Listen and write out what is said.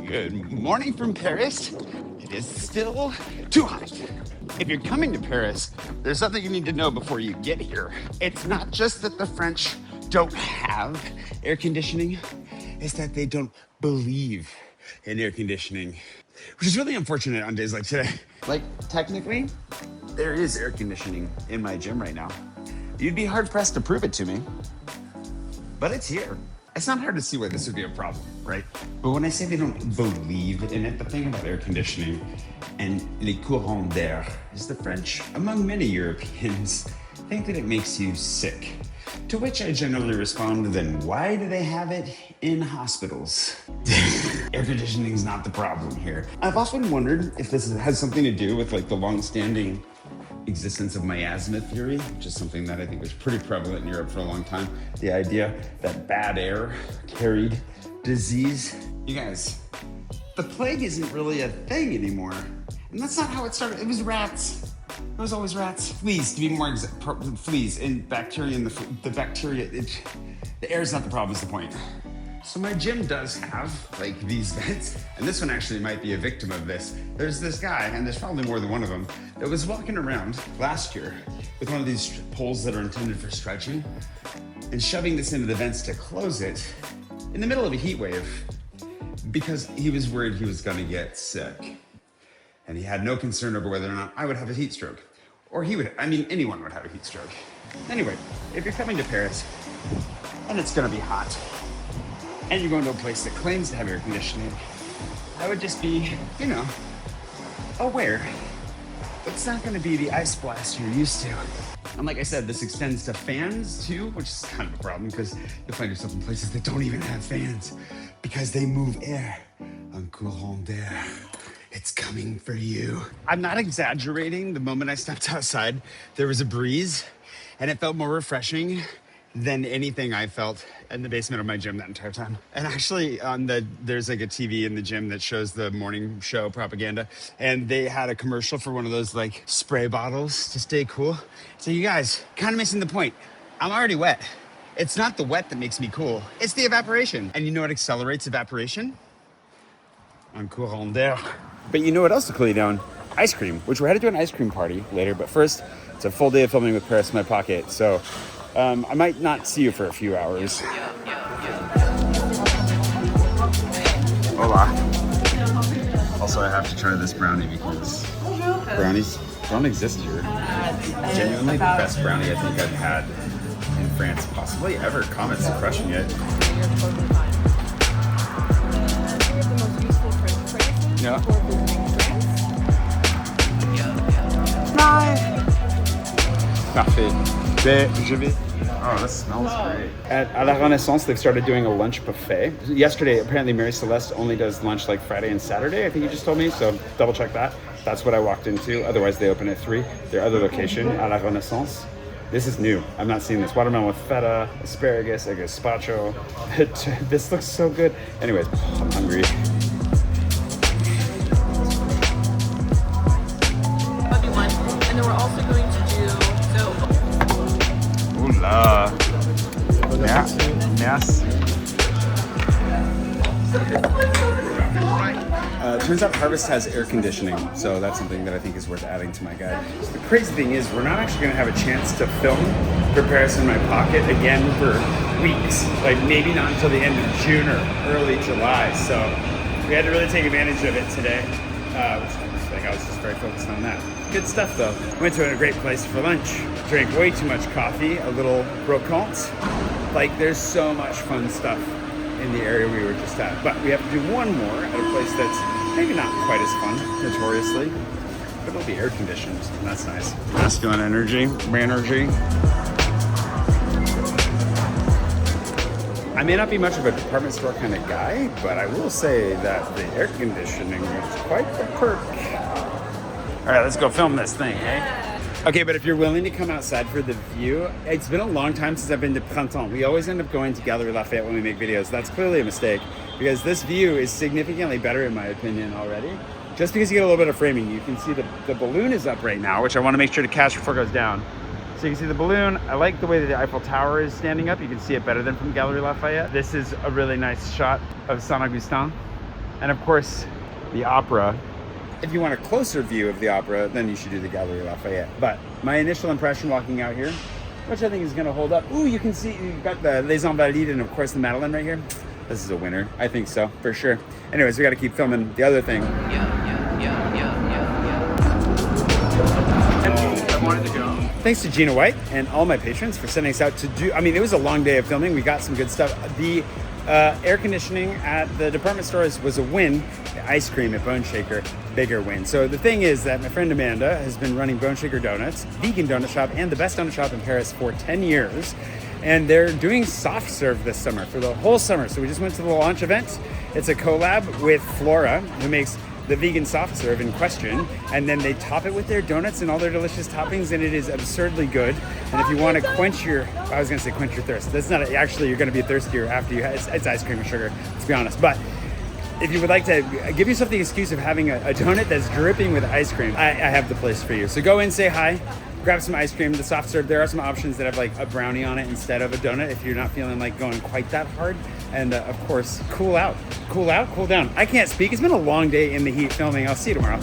Good morning from Paris. It is still too hot. If you're coming to Paris, there's something you need to know before you get here. It's not just that the French don't have air conditioning, it's that they don't believe in air conditioning, which is really unfortunate on days like today. Like, technically, there is air conditioning in my gym right now. You'd be hard pressed to prove it to me, but it's here. It's not hard to see why this would be a problem, right? But when I say they don't believe in it, the thing about air conditioning and les courants d'air is the French, among many Europeans, think that it makes you sick. To which I generally respond, then why do they have it in hospitals? Air conditioning is not the problem here. I've often wondered if this has something to do with like the long-standing existence of miasma theory, which is something that I think was pretty prevalent in Europe for a long time. The idea that bad air carried disease. You guys, the plague isn't really a thing anymore. And that's not how it started. It was rats. It was always rats. Fleas, to be more exact, fleas and bacteria in the bacteria. The air is not the problem, is the point. So my gym does have like these vents, and this one actually might be a victim of this. There's this guy, and there's probably more than one of them, that was walking around last year with one of these poles that are intended for stretching and shoving this into the vents to close it in the middle of a heat wave because he was worried he was gonna get sick. And he had no concern over whether or not I would have a heat stroke. Or he would, anyone would have a heat stroke. Anyway, if you're coming to Paris and it's gonna be hot, and you're going to a place that claims to have air conditioning, I would just be, aware that it's not gonna be the ice blast you're used to. And like I said, this extends to fans too, which is kind of a problem because you'll find yourself in places that don't even have fans because they move air. Un courant d'air. It's coming for you. I'm not exaggerating. The moment I stepped outside, there was a breeze and it felt more refreshing than anything I felt in the basement of my gym that entire time. And actually there's like a TV in the gym that shows the morning show propaganda, and they had a commercial for one of those like spray bottles to stay cool. So you guys, kind of missing the point. I'm already wet. It's not the wet that makes me cool, it's the evaporation. And you know what accelerates evaporation? Un courant d'air. But you know what else will cool you down? Ice cream, which we're headed to an ice cream party later, but first, it's a full day of filming with Paris, My Pocket, so I might not see you for a few hours. Hola. Also, I have to try this brownie because brownies don't exist here. Genuinely the best brownie I think I've had in France, possibly ever. Comments are crushing it. Yeah. Parfait. Je vais. Oh, this smells great. At La Renaissance, they've started doing a lunch buffet. Yesterday, apparently Mary Celeste only does lunch like Friday and Saturday, I think you just told me, so double check that. That's what I walked into. Otherwise, they open at 3. Their other location, at La Renaissance. This is new. I'm not seeing this. Watermelon with feta, asparagus, a gazpacho. This looks so good. Anyways, I'm hungry. And then we're also going to do Ooh la. Merci. Turns out Harvest has air conditioning, so that's something that I think is worth adding to my guide. So the crazy thing is, we're not actually going to have a chance to film for Paris in My Pocket again for weeks. Like maybe not until the end of June or early July. So we had to really take advantage of it today. I was just very focused on that. Good stuff though. Went to a great place for lunch. Drank way too much coffee, a little brocante. Like there's so much fun stuff in the area we were just at. But we have to do one more at a place that's maybe not quite as fun, notoriously. But it'll be air conditioned, and that's nice. Masculine energy, energy. I may not be much of a department store kind of guy, but I will say that the air conditioning is quite a perk. All right, let's go film this thing, eh? Okay, but if you're willing to come outside for the view, it's been a long time since I've been to Printemps. We always end up going to Galerie Lafayette when we make videos. That's clearly a mistake because this view is significantly better in my opinion already. Just because you get a little bit of framing. You can see the balloon is up right now, which I want to make sure to catch before it goes down. So you can see the balloon. I like the way that the Eiffel Tower is standing up. You can see it better than from Galerie Lafayette. This is a really nice shot of Saint Augustin. And of course, the opera. If you want a closer view of the opera, then you should do the Galerie Lafayette. But my initial impression walking out here, which I think is going to hold up. Ooh, you can see you've got the Les Invalides and of course the Madeleine right here. This is a winner. I think so, for sure. Anyways, we got to keep filming the other thing. I wanted to go. Thanks to Gina White and all my patrons for sending us out to do, I mean, it was a long day of filming. We got some good stuff. The air conditioning at the department stores was a win. The ice cream at Bone Shaker, bigger win. So the thing is that my friend Amanda has been running Bone Shaker Donuts, vegan donut shop, and the best donut shop in Paris for 10 years. And they're doing soft serve this summer for the whole summer. So we just went to the launch event. It's a collab with Flora, who makes the vegan soft serve in question, and then they top it with their donuts and all their delicious toppings, and it is absurdly good. And if you want to quench your, I was going to say quench your thirst. That's not, actually, you're going to be thirstier after you, it's ice cream and sugar, let's be honest. But if you would like to give yourself the excuse of having a donut that's dripping with ice cream, I have the place for you. So go in, say hi, grab some ice cream, the soft serve. There are some options that have like a brownie on it instead of a donut if you're not feeling like going quite that hard. And of course, cool out, cool down. I can't speak. It's been a long day in the heat filming. I'll see you tomorrow.